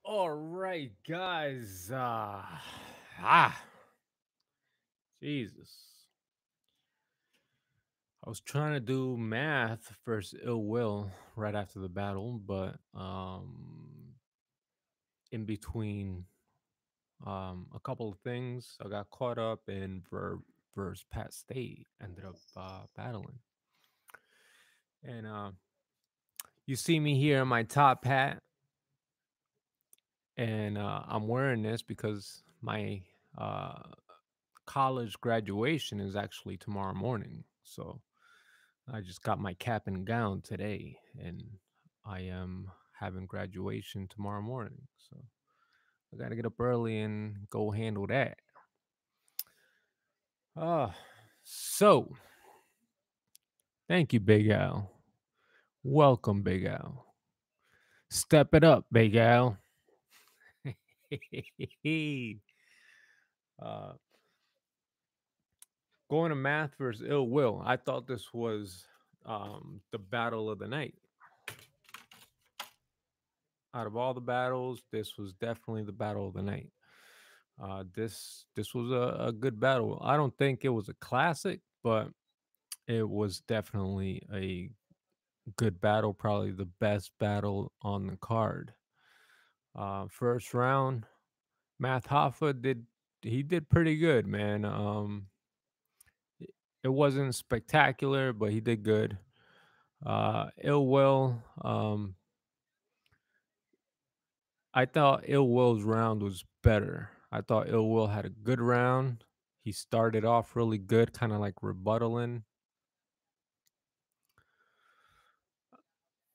All right, guys. Ah, Jesus. I was trying to do math versus ill will right after the battle, but in between a couple of things, I got caught up in Verb versus Pat State. Ended up battling, and you see me here in my top hat, and I'm wearing this because my uh, college graduation is actually tomorrow morning. So I just got my cap and gown today, and I am having graduation tomorrow morning. So I got to get up early and go handle that. Uh, so thank you, Big Al. Welcome, Big Al. Step it up, Big Al. uh, Going to math versus ill will. I thought this was the battle of the night. Out of all the battles, this was definitely the battle of the night. This was a good battle. I don't think it was a classic, but it was definitely a good battle. Probably the best battle on the card. First round, Math Hoffa did pretty good, man. It it wasn't spectacular, but he did good. Ill Will, I thought Ill Will's round was better. I thought Ill Will had a good round. He started off really good, kind of like rebuttaling.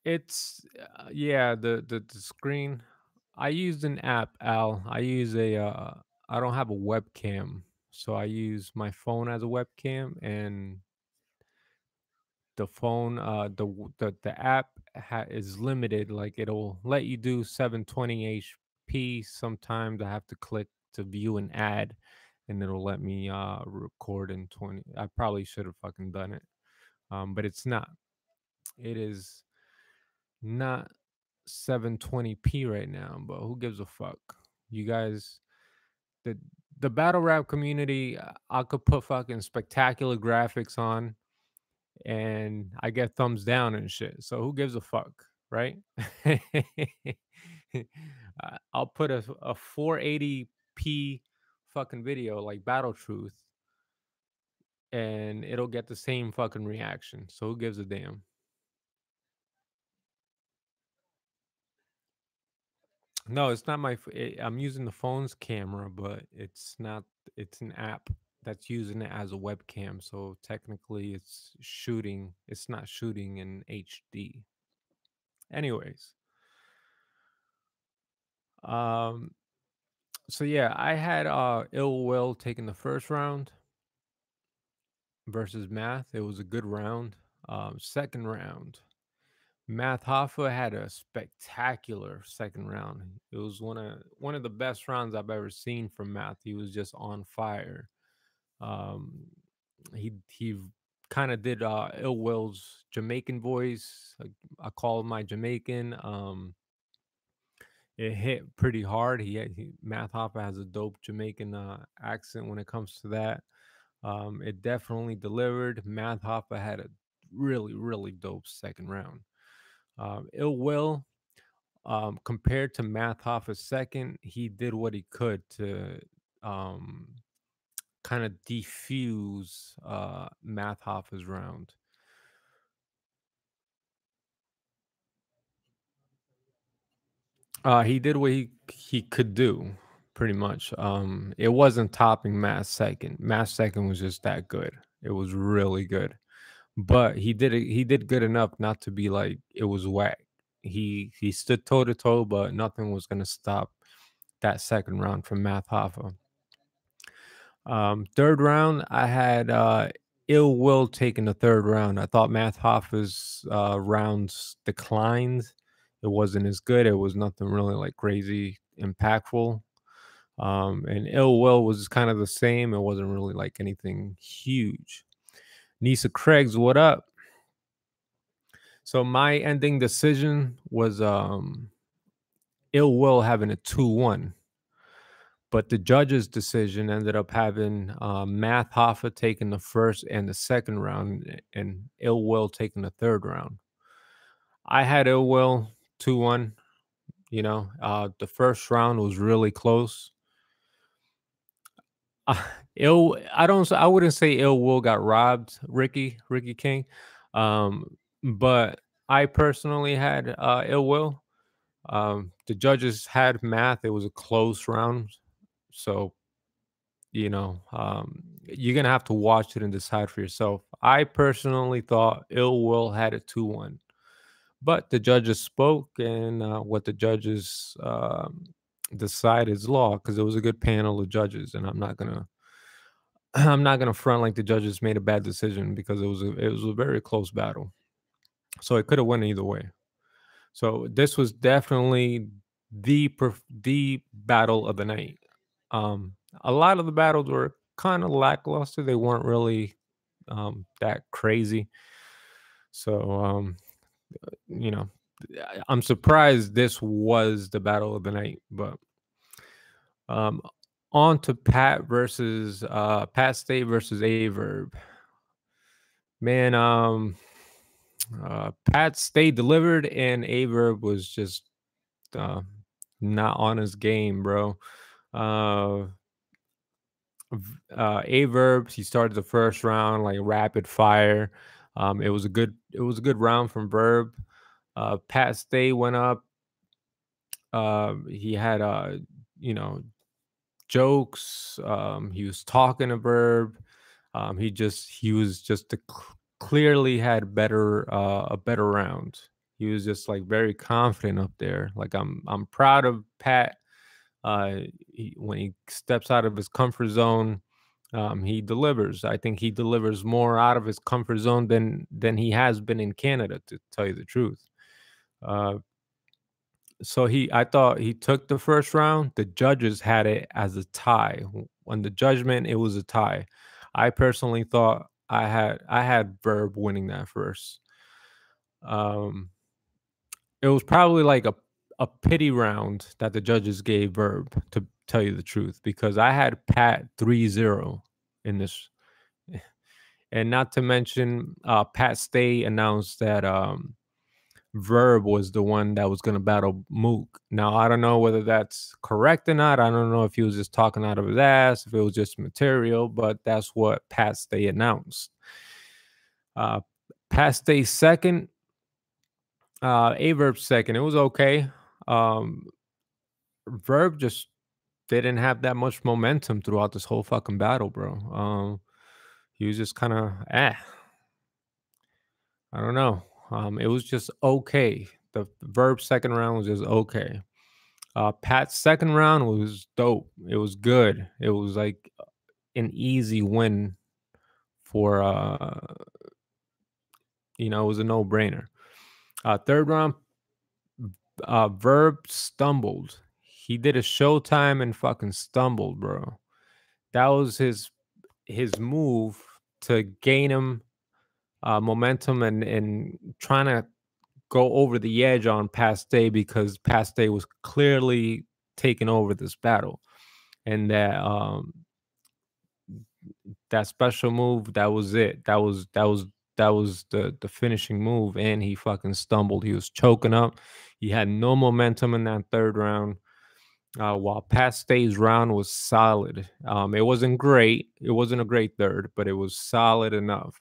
It's yeah, the screen. I used an app, Al. I don't have a webcam, so I use my phone as a webcam, and the phone the app is limited. Like, it'll let you do 720 HP. Sometimes I have to click to view an ad, and it'll let me record in 20. I probably should have fucking done it, but it's not. It is not 720p right now, but who gives a fuck? You guys, the the battle rap community, I could put fucking spectacular graphics on, and I get thumbs down and shit. So who gives a fuck, right? I'll put a 480p fucking video like Battle Truth, and it'll get the same fucking reaction. So who gives a damn? No, it's not I'm using the phone's camera, but it's not. It's an app that's using it as a webcam. So technically, it's shooting. It's not shooting in HD. Anyways, um, so yeah, I had Ill Will taking the first round versus Math. It was a good round. Second round, Math Hoffa had a spectacular second round. It was one of the best rounds I've ever seen from Math. He was just on fire. Um, he kind of did Ill Will's Jamaican voice. I call my Jamaican. It hit pretty hard. Math Hoffa has a dope Jamaican accent when it comes to that. It definitely delivered. Math Hoffa had a really dope second round. Ill Will, compared to Math Hoffa's second, he did what he could to um, kind of defuse Math Hoffa's round. He did what he could do, pretty much. It wasn't topping Matt's second. Matt's second was just that good. It was really good, but he did good enough not to be like it was whack. He stood toe to toe, but nothing was gonna stop that second round from Math Hoffa. Third round, I had Ill Will taking the third round. I thought Math Hoffa's rounds declined. It wasn't as good. It was nothing really like crazy impactful. And Ill Will was kind of the same. It wasn't really like anything huge. Nisa Craig's what up? So my ending decision was Ill Will having a 2-1. But the judge's decision ended up having Math Hoffa taking the first and the second round, and Ill Will taking the third round. I had Ill Will 2-1. The first round was really close. I wouldn't say Ill Will got robbed, Ricky King. But I personally had Ill Will. The judges had Math. It was a close round. So, you're gonna have to watch it and decide for yourself. I personally thought Ill Will had it 2-1. But the judges spoke, and what the judges decide is law, because it was a good panel of judges, and I'm not gonna I'm not gonna front like the judges made a bad decision, because it was a very close battle. So it could have went either way. So this was definitely the battle of the night. A lot of the battles were kind of lackluster. They weren't really that crazy. So you know, I'm surprised this was the battle of the night. But um, on to Pat State versus A Verb. Man, Pat State delivered, and A Verb was just uh, not on his game, bro. Uh, A Verb, he started the first round like rapid fire. It was a good round from Verb. Pat Stay went up. He had you know jokes. He was talking to Verb. He clearly had a better round. He was just like very confident up there. Like I'm proud of Pat. When he steps out of his comfort zone, he delivers. I think he delivers more out of his comfort zone than he has been in Canada, to tell you the truth. Uh, so I thought he took the first round. The judges had it as a tie. On the judgment, it was a tie. I personally thought I had Verb winning that first. Um, it was probably like a pity round that the judges gave Verb, to tell you the truth, because I had Pat 3-0 in this. And not to mention, Pat Stay announced that Verb was the one that was going to battle Mook. Now, I don't know whether that's correct or not. I don't know if he was just talking out of his ass, if it was just material, but that's what Pat Stay announced. Uh, Pat Stay second, A Verb second. It was okay. Um, Verb just didn't have that much momentum throughout this whole fucking battle, bro. He was just kind of I don't know. It was just okay. The Verb second round was just okay. Pat's second round was dope. It was good. It was like an easy win for it was a no brainer. Third round, Verb stumbled. He did a showtime and fucking stumbled, bro. That was his move to gain him momentum and trying to go over the edge on Paste, because Paste was clearly taking over this battle, and that special move, that was it. That was the finishing move, and he fucking stumbled. He was choking up. He had no momentum in that third round. While Paste's round was solid, it wasn't great. It wasn't a great third, but it was solid enough.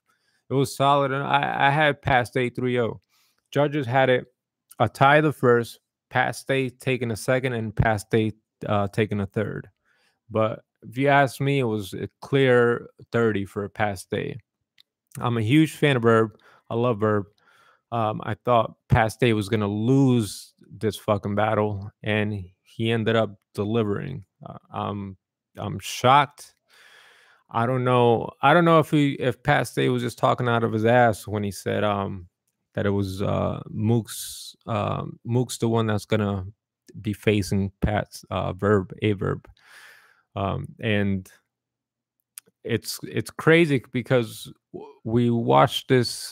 It was solid, and I had Paste 3-0. Judges had it a tie the first, Paste taking a second, and Paste taking a third. But if you ask me, it was a clear 30 for Paste. I'm a huge fan of Verb. I love Verb. I thought Paste was gonna lose this fucking battle, and he ended up delivering. I'm shocked. I don't know. I don't know if Paste was just talking out of his ass when he said that it was Mook's the one that's gonna be facing Pat's a Verb. And it's crazy because we watched this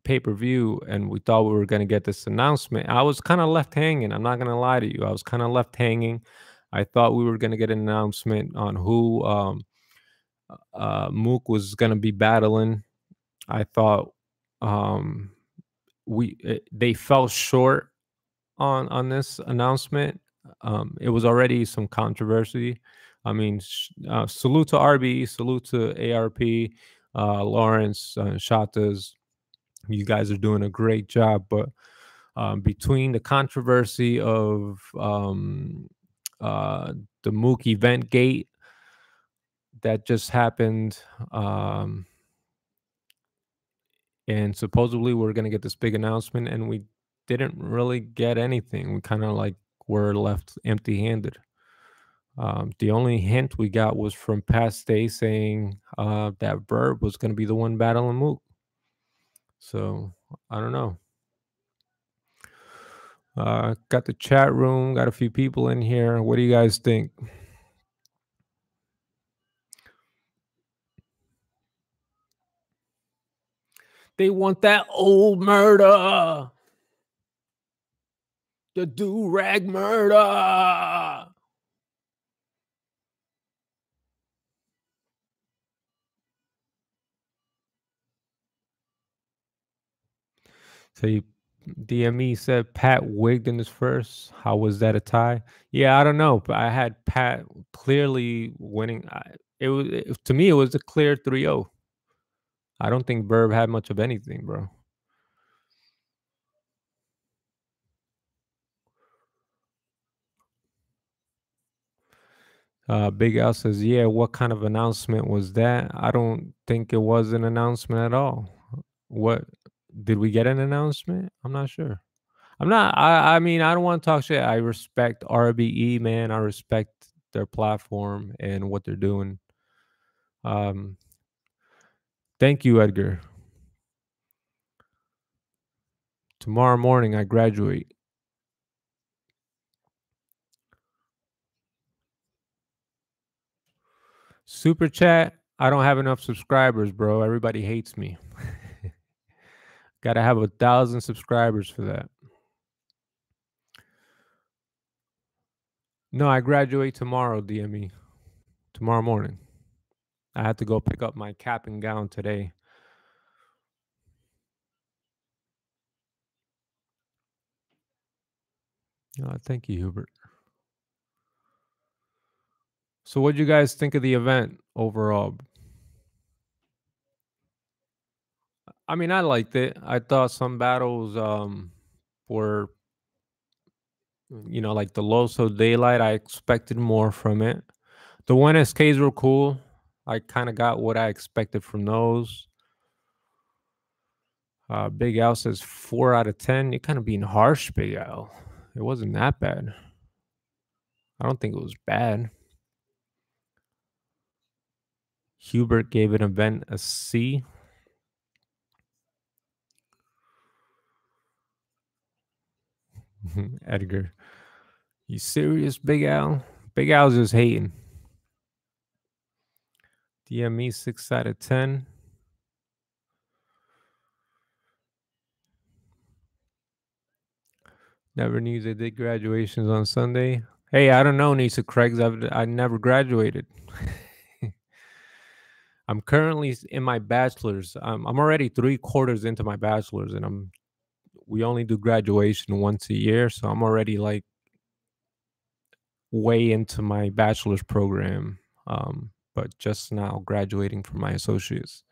pay-per-view, and we thought we were gonna get this announcement. I was kinda left hanging, I'm not gonna lie to you. I was kinda left hanging. I thought we were gonna get an announcement on who, Mook was gonna be battling. I thought, um, they fell short on this announcement. It was already some controversy. I mean, salute to RB, salute to ARP, Lawrence, Shatas. You guys are doing a great job, but between the controversy of uh, the Mook event gate that just happened, um, and supposedly we're gonna get this big announcement, and we didn't really get anything. We kind of like were left empty-handed. The only hint we got was from Past Day saying that Verb was going to be the one battling Mook. So I don't know. Got the chat room, got a few people in here. What do you guys think? They want that old murder, the do rag murder. So DME said Pat wigged in his first. How was that a tie? Yeah, I don't know, but I had Pat clearly winning. To me, it was a clear 3-0. I don't think Verb had much of anything, bro. Big Al says, "Yeah, what kind of announcement was that? I don't think it was an announcement at all. What did we get an announcement? I'm not sure. I'm not. I mean, I don't want to talk shit. I respect RBE, man. I respect their platform and what they're doing. Um, thank you, Edgar. Tomorrow morning, I graduate. Super chat. I don't have enough subscribers, bro. Everybody hates me. Got to have 1,000 subscribers for that. No, I graduate tomorrow, DME. Tomorrow morning. I had to go pick up my cap and gown today. Thank you, Hubert. So, what do you guys think of the event overall? I mean, I liked it. I thought some battles were, like the Loso Daylight. I expected more from it. The 1SKs were cool. I kind of got what I expected from those. Big Al says 4 out of 10. You're kind of being harsh, Big Al. It wasn't that bad. I don't think it was bad. Hubert gave an event a C. Edgar, you serious, Big Al? Big Al's just hating. DME 6 out of 10. Never knew they did graduations on Sunday. Hey, I don't know, Nisa Craigs. I never graduated. I'm currently in my bachelor's. I'm already 3/4 into my bachelor's, and we only do graduation once a year, so I'm already like way into my bachelor's program. But just now graduating from my associates.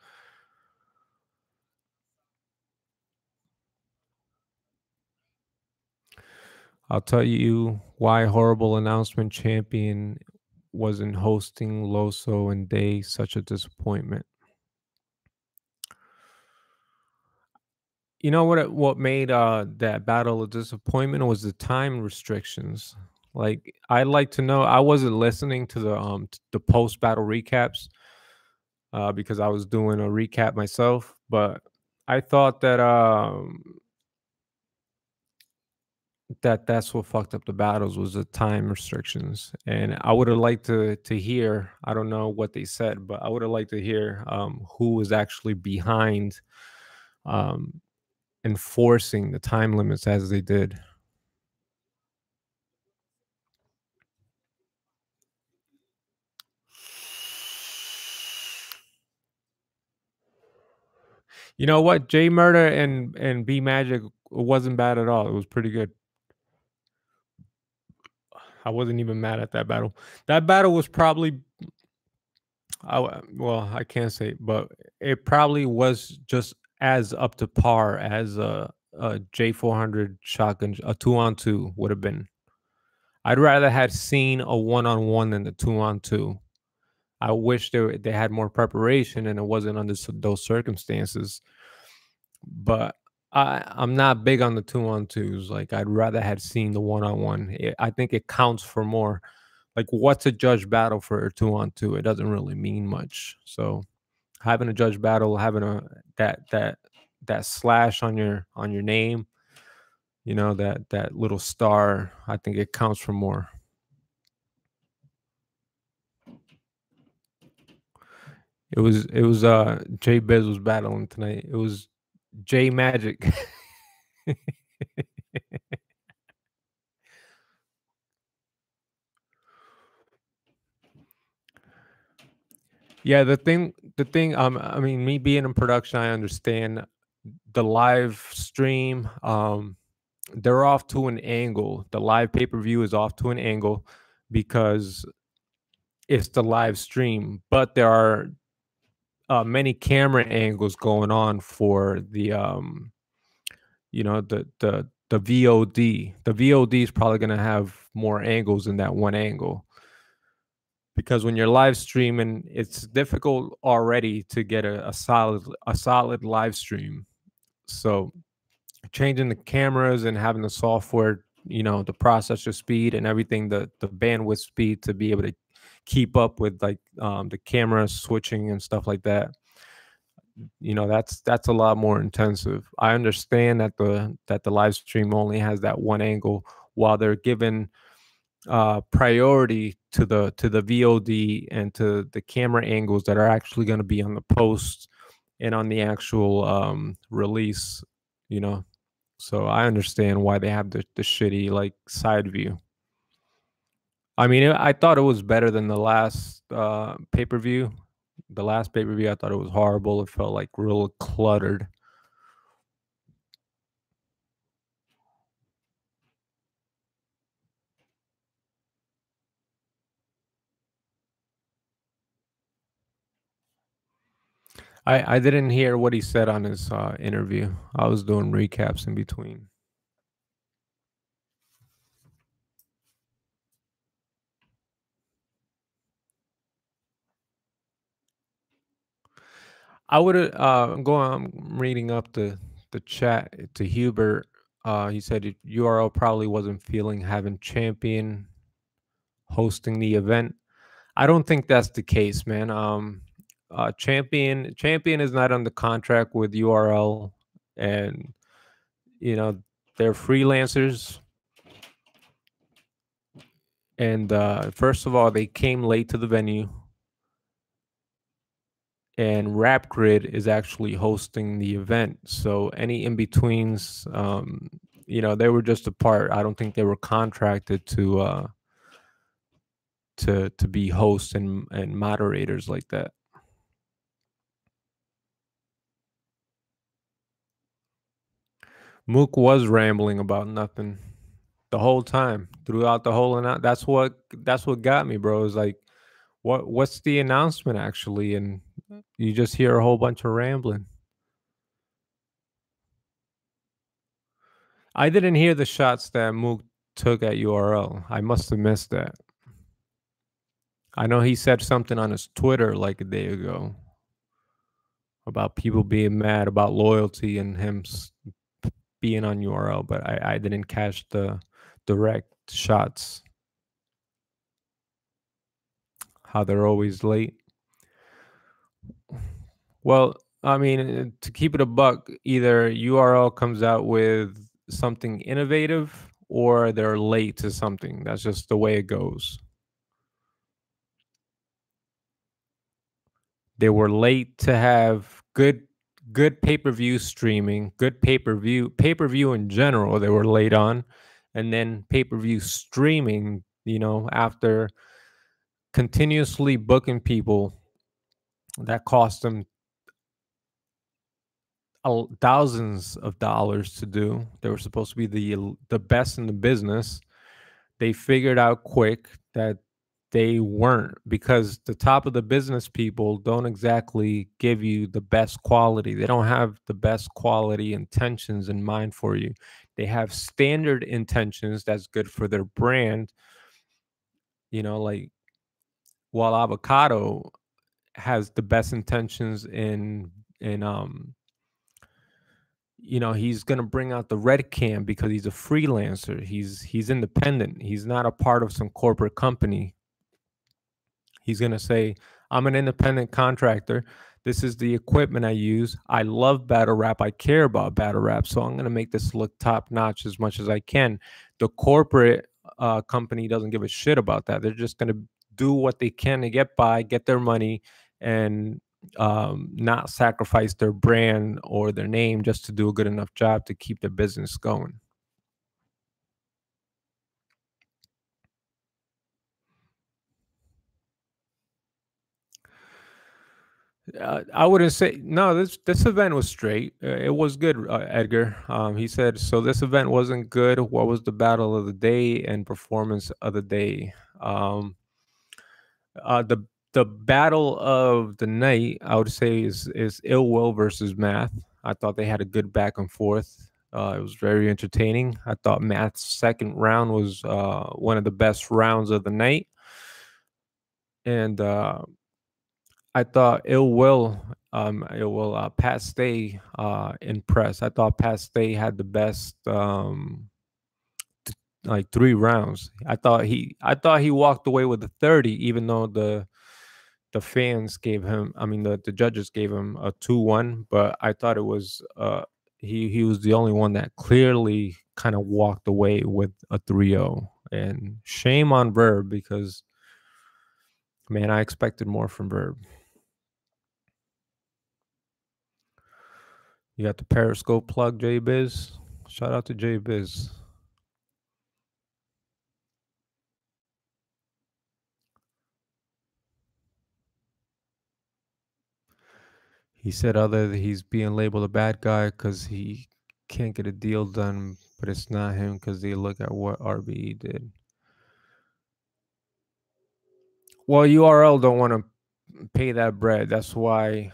I'll tell you why horrible announcement champion wasn't hosting Loso and Day such a disappointment. You know what made that battle a disappointment was the time restrictions. Like I'd like to know. I wasn't listening to the post battle recaps because I was doing a recap myself, but I thought that that's what fucked up the battles was the time restrictions. And I would have liked to hear, I don't know what they said, but I would have liked to hear who was actually behind um enforcing the time limits as they did. You know what? J Murder and B Magic wasn't bad at all. It was pretty good. I wasn't even mad at that battle. That battle was probably well, I can't say, but it probably was just as up to par as a J400 shotgun, a 2-on-2 would have been. I'd rather had seen a 1-on-1 than the 2-on-2. I wish they had more preparation and it wasn't under those circumstances. But I'm not big on the 2-on-2s. Like I'd rather had seen the 1-on-1. I think it counts for more. Like what's a judge battle for a 2-on-2? It doesn't really mean much. So having a judge battle, having a that slash on your name, that little star, I think it counts for more. It was Jay Biz was battling tonight. It was J Magic. Yeah, the thing, I mean, me being in production, I understand the live stream, they're off to an angle. The live pay-per-view is off to an angle because it's the live stream, but there are many camera angles going on for the VOD. The VOD is probably going to have more angles than that one angle because when you're live streaming, it's difficult already to get a solid live stream. So changing the cameras and having the software, the processor speed and everything, the bandwidth speed to be able to keep up with like the camera switching and stuff like that. That's a lot more intensive. I understand that the live stream only has that one angle while they're given priority to the VOD and to the camera angles that are actually going to be on the post and on the actual release. You know, so I understand why they have the shitty like side view. I mean, I thought it was better than the last pay per view. The last pay per view, I thought it was horrible. It felt like real cluttered. I didn't hear what he said on his interview. I was doing recaps in between. I would have I'm reading up the chat to Hubert. He said URL probably wasn't feeling having champion hosting the event. I don't think that's the case, man. Champion is not under contract with URL, and you know they're freelancers. And first of all, they came late to the venue, and Rap Grid is actually hosting the event. So any in betweens, they were just a part. I don't think they were contracted to be hosts and moderators like that. Mook was rambling about nothing the whole time throughout the whole and that's what got me, bro. Is like, what's the announcement actually? And you just hear a whole bunch of rambling. I didn't hear the shots that Mook took at URL. I must have missed that. I know he said something on his Twitter like a day ago about people being mad about loyalty and him being on URL, but I didn't catch the direct shots. How they're always late. Well, I mean, to keep it a buck, either URL comes out with something innovative or they're late to something. That's just the way it goes. They were late to have good good pay-per-view streaming, good pay-per-view in general they were late on, and then pay-per-view streaming, after continuously booking people that cost them thousands of dollars to do. They were supposed to be the best in the business. They figured out quick that they weren't, because the top of the business people don't exactly give you the best quality. They don't have the best quality intentions in mind for you. They have standard intentions that's good for their brand, like, while avocado has the best intentions in he's going to bring out the red cam because he's a freelancer. He's independent. He's not a part of some corporate company. He's going to say, I'm an independent contractor. This is the equipment I use. I love battle rap. I care about battle rap. So I'm going to make this look top notch as much as I can. The corporate company doesn't give a shit about that. They're just going to do what they can to get by, get their money, and not sacrifice their brand or their name just to do a good enough job to keep their business going. I wouldn't say no. This event was straight. It was good, Edgar. He said so. This event wasn't good. What was the battle of the day and performance of the day? Um, the battle of the night, I would say, is Ill Will versus Math. I thought they had a good back and forth. It was very entertaining. I thought Math's second round was one of the best rounds of the night, and I thought Pat Stay impressed. I thought Pat Stay had the best like 3 rounds. I thought he walked away with a 30, even though the fans gave him, I mean the judges gave him a 2-1, but I thought it was he was the only one that clearly kind of walked away with a 3-0. And shame on Verb, because man, I expected more from Verb. You got the Periscope plug, J Biz. Shout out to J Biz. He said he's being labeled a bad guy because he can't get a deal done, but it's not him because they look at what RBE did. Well, URL don't want to pay that bread. That's why,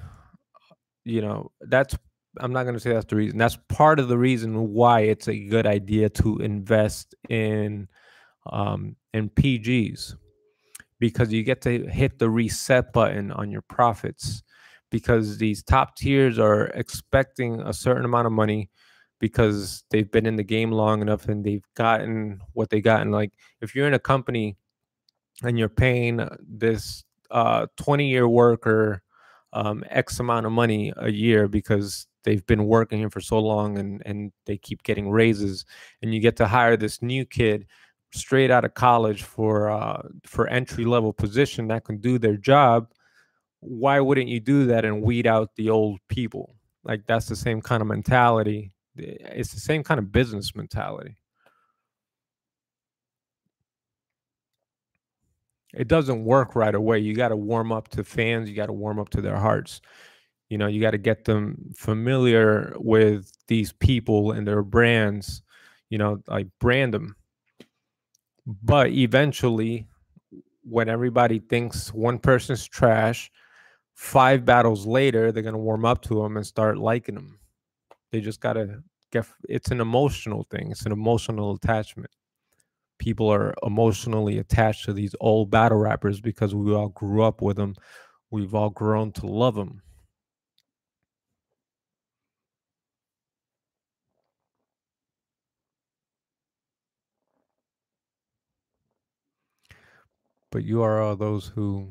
that's, I'm not going to say that's the reason. That's part of the reason why it's a good idea to invest in PGs, because you get to hit the reset button on your profits, because these top tiers are expecting a certain amount of money because they've been in the game long enough and they've gotten what they gotten. Like, if you're in a company and you're paying this 20-year worker X amount of money a year because they've been working here for so long, and they keep getting raises, and you get to hire this new kid straight out of college for entry level position that can do their job. Why wouldn't you do that and weed out the old people? Like, that's the same kind of mentality. It's the same kind of business mentality. It doesn't work right away. You got to warm up to fans. You got to warm up to their hearts. You got to get them familiar with these people and their brands, like brand them. But eventually, when everybody thinks one person's trash, 5 battles later, they're going to warm up to them and start liking them. They just got to it's an emotional thing. It's an emotional attachment. People are emotionally attached to these old battle rappers because we all grew up with them. We've all grown to love them. But you are all those who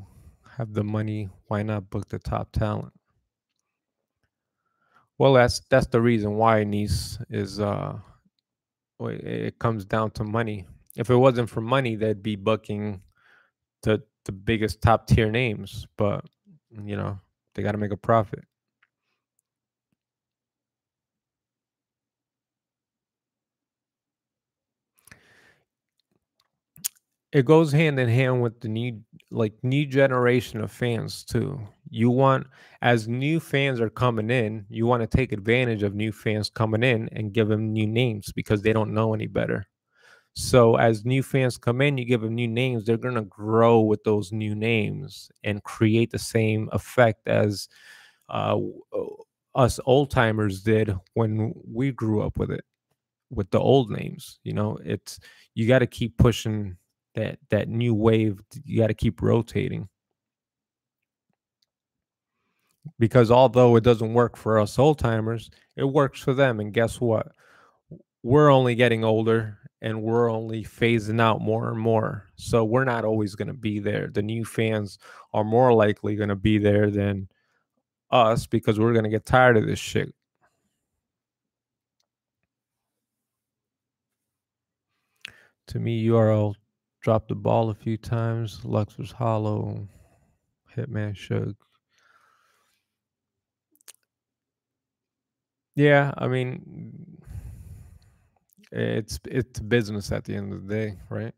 have the money. Why not book the top talent? Well, that's the reason why, Nice, is it comes down to money. If it wasn't for money, they'd be booking the biggest top tier names, but they got to make a profit. it goes hand in hand with the new generation of fans too. You want As new fans are coming in, you want to take advantage of new fans coming in and give them new names because they don't know any better. So as new fans come in, you give them new names, they're going to grow with those new names and create the same effect as us old timers did when we grew up with the old names. It's You got to keep pushing that new wave. You got to keep rotating because although it doesn't work for us old timers, it works for them. And guess what? We're only getting older and we're only phasing out more and more. So we're not always going to be there. The new fans are more likely going to be there than us because we're going to get tired of this shit. To me, URL dropped the ball a few times. Lux was hollow. Hitman shook. Yeah, I mean, it's business at the end of the day, right?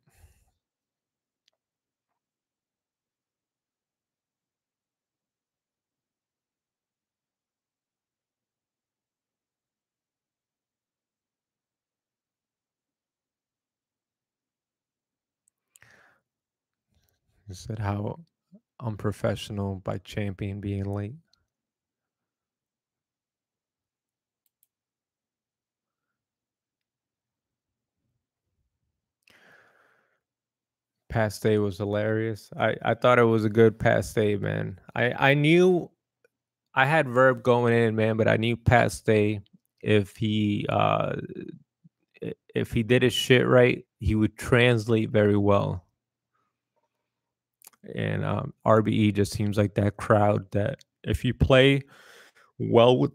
You said how unprofessional by champion being late. Past day was hilarious. I thought it was a good past day, man. I knew I had Verb going in, man, but I knew past day if he did his shit right, he would translate very well. And RBE just seems like that crowd that if you play well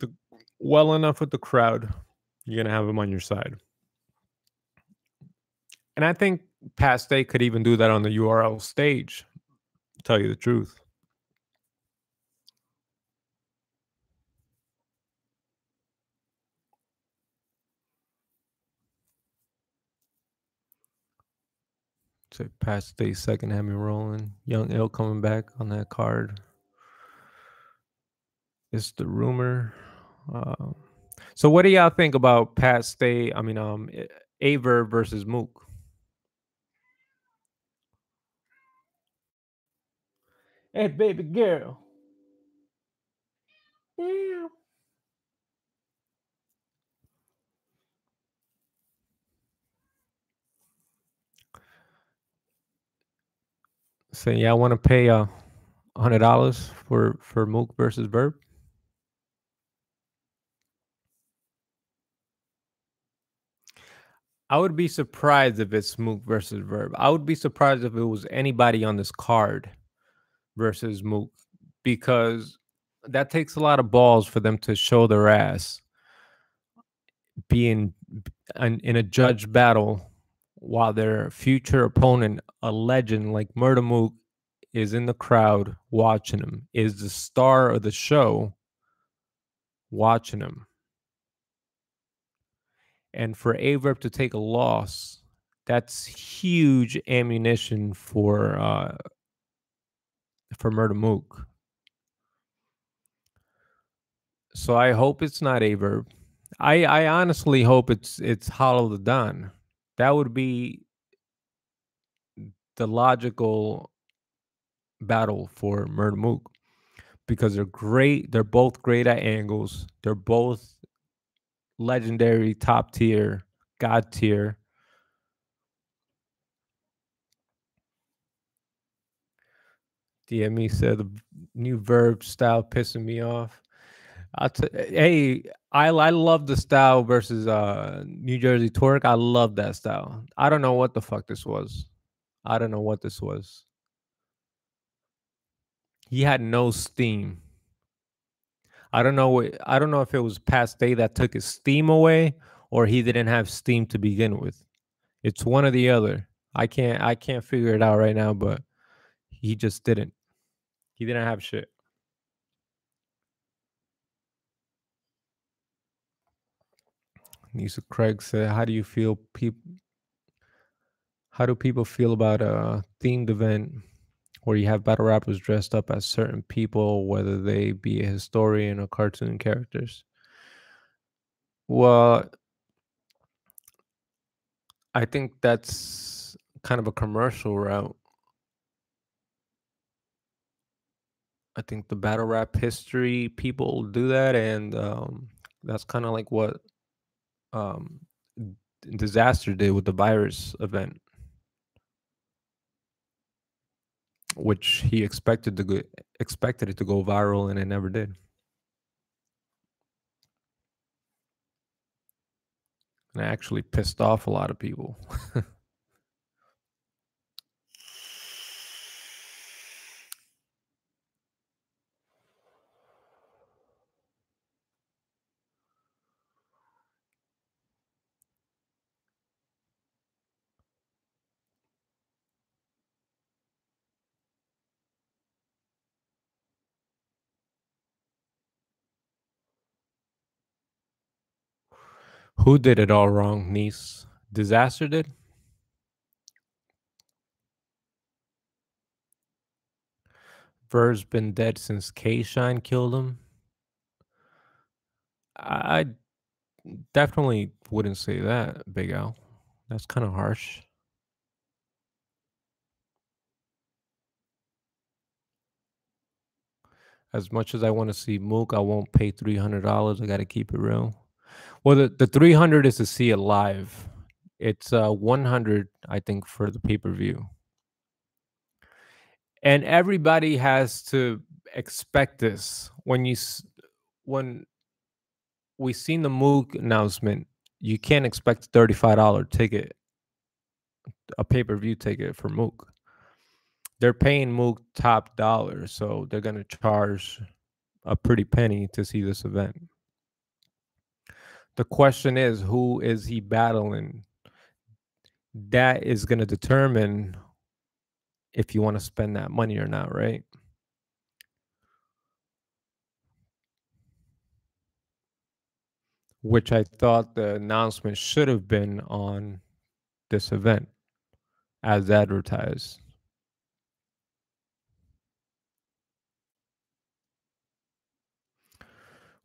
enough with the crowd, you're gonna have him on your side. And I think Past Day could even do that on the URL stage. To tell you the truth. So Past Day second had me rolling. Young Ill coming back on that card. It's the rumor. Uh, so what do y'all think about Past Day? I mean, Aver versus Mook. Hey, baby girl. Yeah. Saying y'all want to pay $100 for Mook versus Verb? I would be surprised if it's Mook versus Verb. I would be surprised if it was anybody on this card versus Mook because that takes a lot of balls for them to show their ass being in a judge battle while their future opponent, a legend like Murder Mook, is in the crowd watching him, is the star of the show watching him. And for Averb to take a loss, that's huge ammunition for Murder Mook. So I hope it's not Averb. I honestly hope it's Hollow the Don. That would be the logical battle for Murder Mook because they're great. They're both great at angles. They're both legendary, top tier, god tier. DME said the new Verb style pissing me off. Hey, I love the style versus New Jersey Torque. I love that style. I don't know what the fuck this was. I don't know what this was. He had no steam. I don't know if it was past day that took his steam away or he didn't have steam to begin with. It's one or the other. I can't figure it out right now, but he just didn't. He didn't have shit. Nisa Craig said, "How do you feel people? How do people feel about a themed event where you have battle rappers dressed up as certain people, whether they be a historian or cartoon characters? Well, I think that's kind of a commercial route. I think the battle rap history people do that, and that's kind of like what um, Disaster did with the virus event, which he expected it to go viral, and it never did, and it actually pissed off a lot of people. Who did it all wrong, niece? Disaster did. Verb's been dead since K Shine killed him. I definitely wouldn't say that, Big Al. That's kind of harsh. As much as I want to see Mook, I won't pay $300. I got to keep it real. Well, the 300 is to see it live. It's 100, I think, for the pay per view. And everybody has to expect this. When we seen the Mook announcement, you can't expect a $35 ticket, a pay per view ticket for Mook. They're paying Mook top dollar, so they're gonna charge a pretty penny to see this event. The question is, who is he battling? That is gonna determine if you want to spend that money or not, right? Which I thought the announcement should have been on this event as advertised.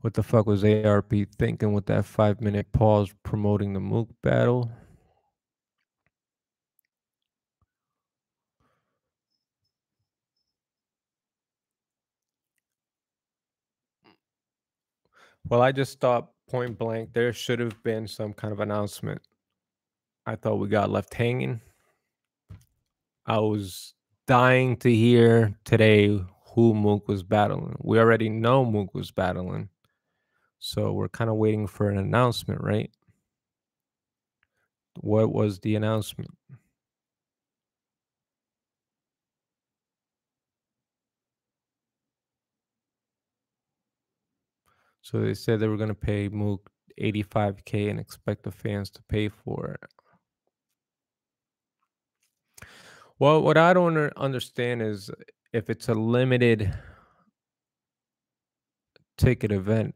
What the fuck was ARP thinking with that 5 minute pause promoting the Mook battle? Well, I just thought point blank there should have been some kind of announcement. I thought we got left hanging. I was dying to hear today who Mook was battling. We already know Mook was battling. So we're kind of waiting for an announcement, right? What was the announcement? So they said they were going to pay Mook 85K and expect the fans to pay for it. Well, what I don't understand is if it's a limited ticket event,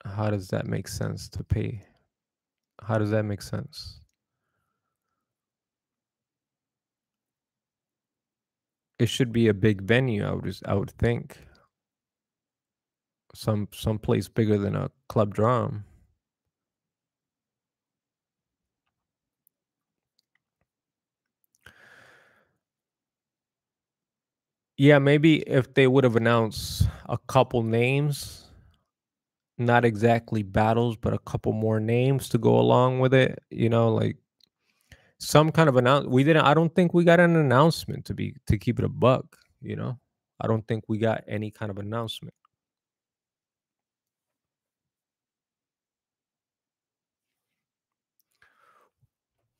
how does that make sense to pay? How does that make sense? It should be a big venue. I would think some place bigger than a club drum. Yeah, maybe if they would have announced a couple names, not exactly battles, but a couple more names to go along with it, like some kind of we didn't I don't think we got an announcement to keep it a buck. I don't think we got any kind of announcement.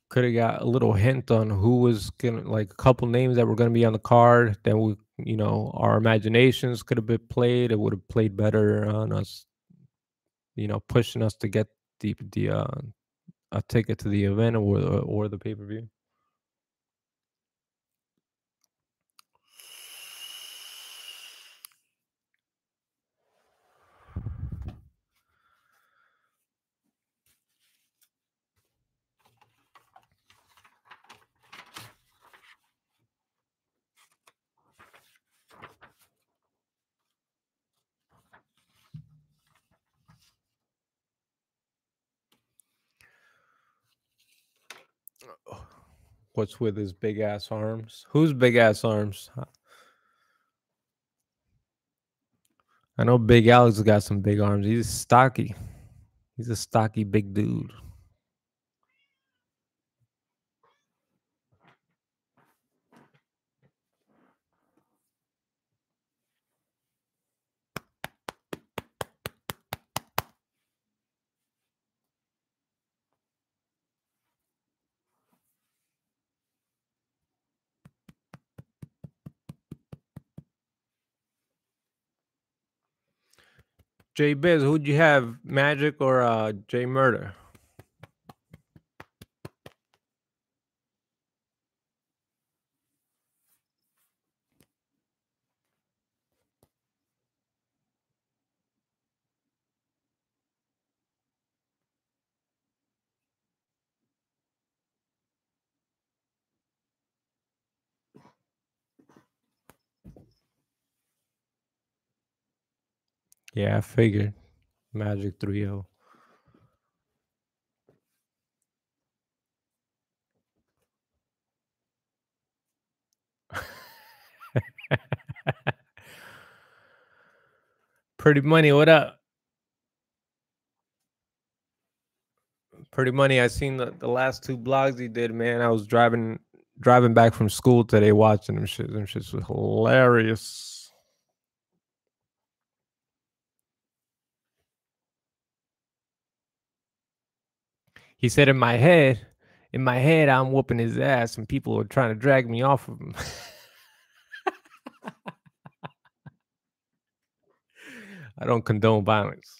Could have got a little hint on who was gonna like a couple names that were gonna be on the card. Then our imaginations could have been played. It would have played better on us, pushing us to get the a ticket to the event or the pay per view. What's with his big ass arms? Whose big ass arms? I know Big Alex got some big arms. He's stocky. He's a stocky big dude. Jay Biz, who'd you have, Magic or Jay Murder? Yeah, I figured. Magic 3-0. Pretty Money, what up? Pretty Money, I seen the last two blogs he did, man. I was driving back from school today watching them shit. Them shits was hilarious. He said in my head, I'm whooping his ass and people are trying to drag me off of him. I don't condone violence.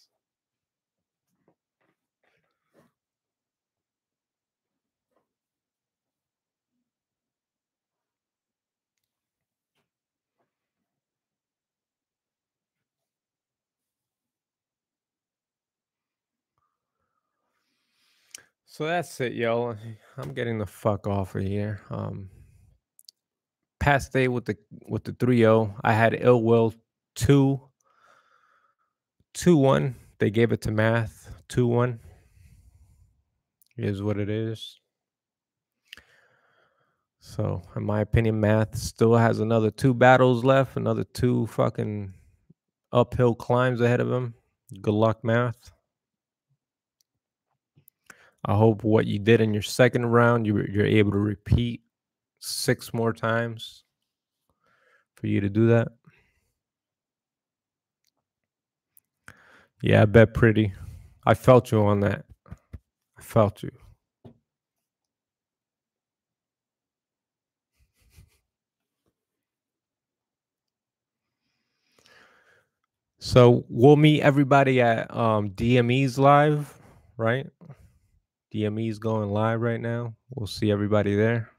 So that's it, yo. I'm getting the fuck off of here. Past day with the 3-0. I had Ill Will 2 2-1. They gave it to Math 2-1. Is what it is. So, in my opinion, Math still has another 2 battles left, another 2 fucking uphill climbs ahead of him. Good luck, Math. I hope what you did in your second round, you're able to repeat 6 more times for you to do that. Yeah, I bet Pretty. I felt you on that. I felt you. So we'll meet everybody at DME's live, right? DME's going live right now. We'll see everybody there.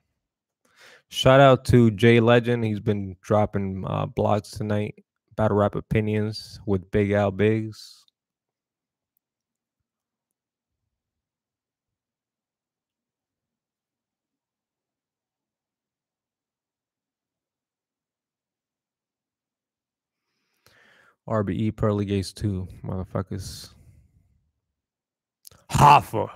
Shout out to Jay Legend. He's been dropping blogs tonight, battle rap opinions with Big Al Biggs. RBE Pearly Gates 2, motherfuckers. Hoffa.